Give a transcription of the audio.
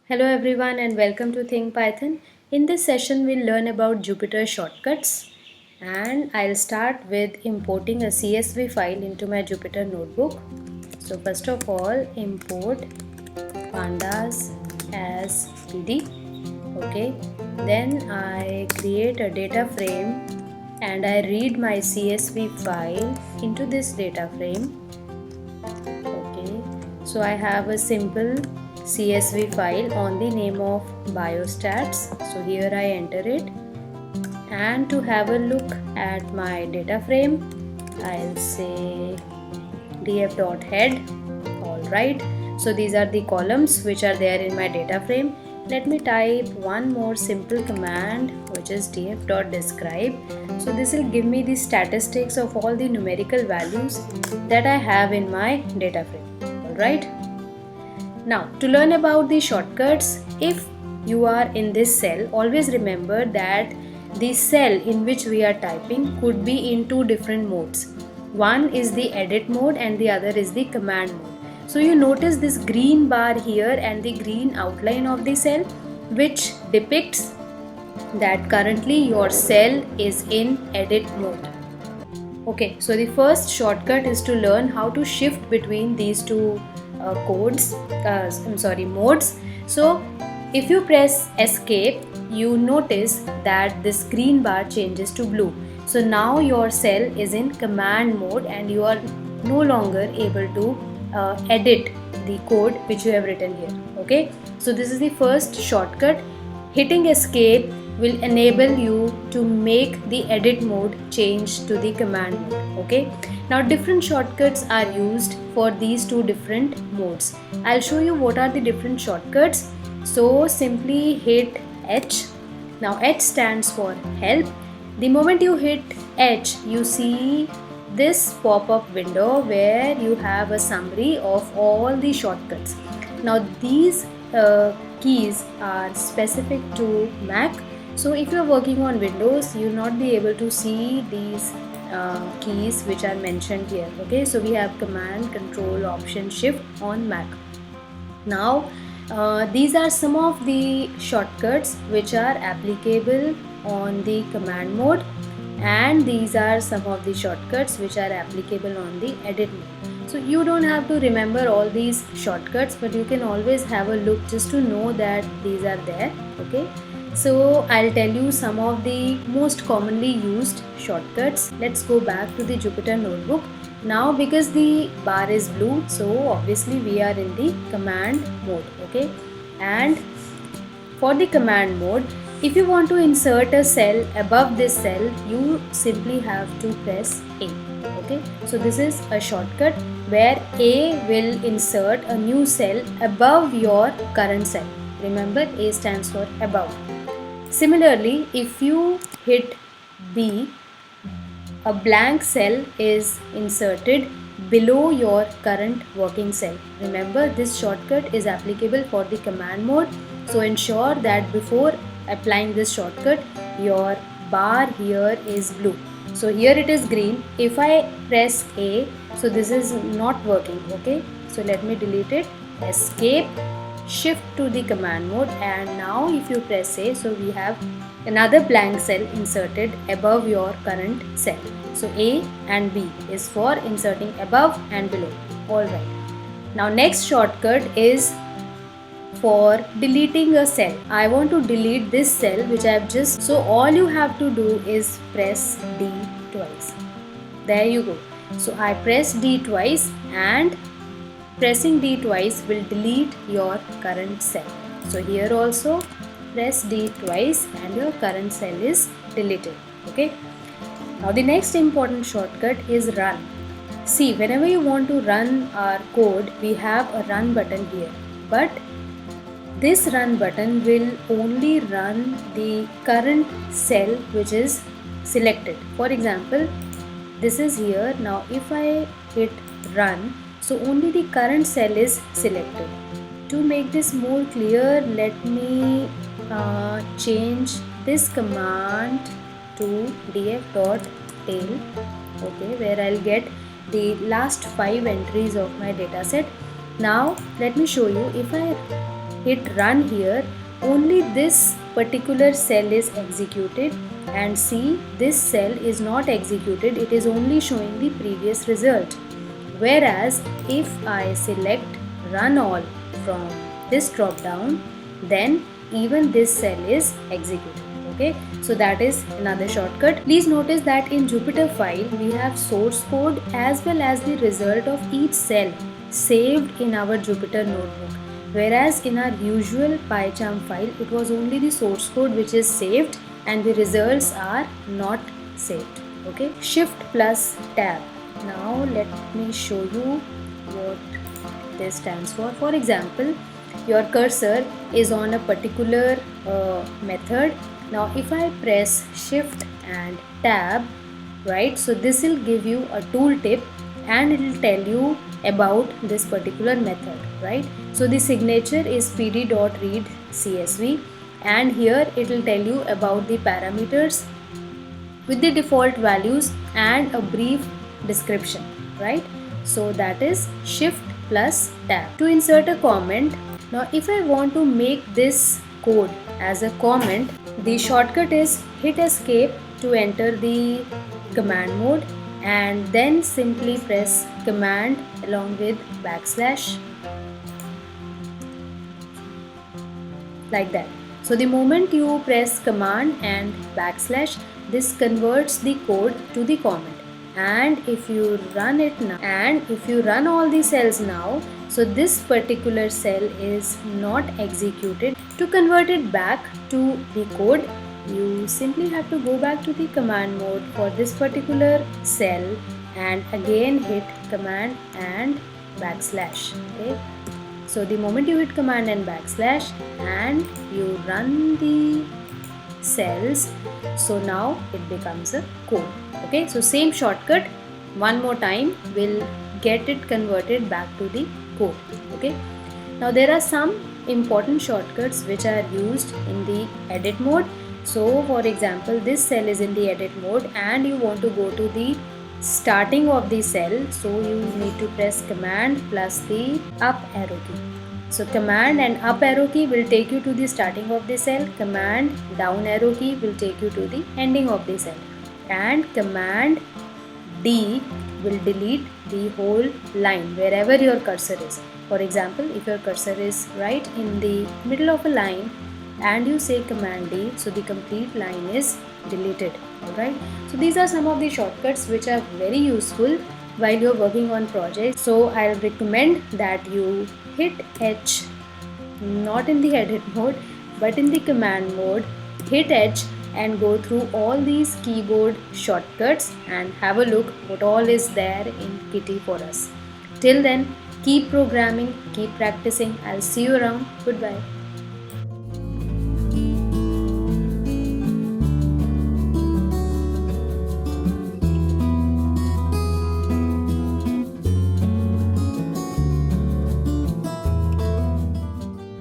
Hello everyone and welcome to Think Python. In this session we'll learn about Jupyter shortcuts and I'll start with importing a CSV file into my Jupyter notebook. So first of all import pandas as pd. Okay, then I create a data frame and I read my CSV file into this data frame. Okay, so I have a simple CSV file on the name of biostats. So here I enter it, and to have a look at my data frame I'll say df.head. Alright, so these are the columns which are there in my data frame. Let me type one more simple command which is df.describe. So this will give me the statistics of all the numerical values that I have in my data frame. Alright, now to learn about the shortcuts, if you are in this cell, always remember that the cell in which we are typing could be in two different modes. One is the edit mode and the other is the command mode. So you notice this green bar here and the green outline of the cell which depicts that currently your cell is in edit mode. Okay, so the first shortcut is to learn how to shift between these two modes. So if you press escape, you notice that this green bar changes to blue. So now your cell is in command mode and you are no longer able to edit the code which you have written here. Okay, so this is the first shortcut. Hitting escape will enable you to make the edit mode change to the command mode. Okay, now different shortcuts are used for these two different modes. I'll show you what are the different shortcuts. So simply hit H. Now H stands for help. The moment you hit H, you see this pop-up window where you have a summary of all the shortcuts. Now these keys are specific to Mac. So if you are working on Windows, you will not be able to see these keys which are mentioned here. Okay, so we have Command, Control, Option, Shift on Mac. Now these are some of the shortcuts which are applicable on the command mode, and these are some of the shortcuts which are applicable on the edit mode. So you don't have to remember all these shortcuts, but you can always have a look just to know that these are there. Okay, so I'll tell you some of the most commonly used shortcuts. Let's go back to the Jupyter notebook. Now because the bar is blue, so obviously we are in the command mode. Okay, and for the command mode, if you want to insert a cell above this cell, you simply have to press A. Okay, so this is a shortcut where A will insert a new cell above your current cell. Remember, A stands for above. Similarly, if you hit B, a blank cell is inserted below your current working cell. Remember, this shortcut is applicable for the command mode. So ensure that before applying this shortcut, your bar here is blue. So here it is green. If I press A, so this is not working. Okay, so let me delete it. Escape, shift to the command mode, and now if you press A, so we have another blank cell inserted above your current cell. So A and B is for inserting above and below. Alright, now next shortcut is for deleting a cell. I want to delete this cell which I have just, so all you have to do is press D twice. There you go. So I press D twice, and pressing D twice will delete your current cell. So here also press D twice and your current cell is deleted. Okay, now the next important shortcut is run. See, whenever you want to run our code, we have a run button here, but this run button will only run the current cell which is selected. For example, this is here. Now if I hit run, so only the current cell is selected. To make this more clear, let me change this command to df.tail. Okay, where I'll get the last 5 entries of my dataset. Now let me show you. If I hit run here, only this particular cell is executed, and see, this cell is not executed, it is only showing the previous result. Whereas if I select run all from this drop down, then even this cell is executed. Okay, so that is another shortcut. Please notice that in Jupyter file we have source code as well as the result of each cell saved in our Jupyter notebook, whereas in our usual PyCharm file it was only the source code which is saved and the results are not saved. Okay, shift plus tab. Now let me show you what this stands for. For example, your cursor is on a particular method. Now if I press shift and tab, right, so this will give you a tooltip and it will tell you about this particular method, right? So the signature is pd.read CSV, and here it will tell you about the parameters with the default values and a brief description, right? So that is shift plus tab. To insert a comment, now if I want to make this code as a comment, the shortcut is hit escape to enter the command mode and then simply press command along with backslash, like that. So the moment you press command and backslash, this converts the code to the comment. And if you run it now, and if you run all the cells now, so this particular cell is not executed. To convert it back to the code, you simply have to go back to the command mode for this particular cell and again hit command and backslash. Okay, so the moment you hit command and backslash and you run the cells, so now it becomes a code. Okay, so same shortcut one more time will get it converted back to the code. Okay, now there are some important shortcuts which are used in the edit mode. So for example, this cell is in the edit mode and you want to go to the starting of the cell, so you need to press command plus the up arrow key. So command and up arrow key will take you to the starting of the cell, command down arrow key will take you to the ending of the cell, and command D will delete the whole line wherever your cursor is. For example, if your cursor is right in the middle of a line and you say command D, so the complete line is deleted. Alright, so these are some of the shortcuts which are very useful while you're working on projects. So I'll recommend that you hit H, not in the edit mode but in the command mode, hit H and go through all these keyboard shortcuts and have a look what all is there in Kitty for us. Till then, keep programming, keep practicing. I'll see you around. Goodbye.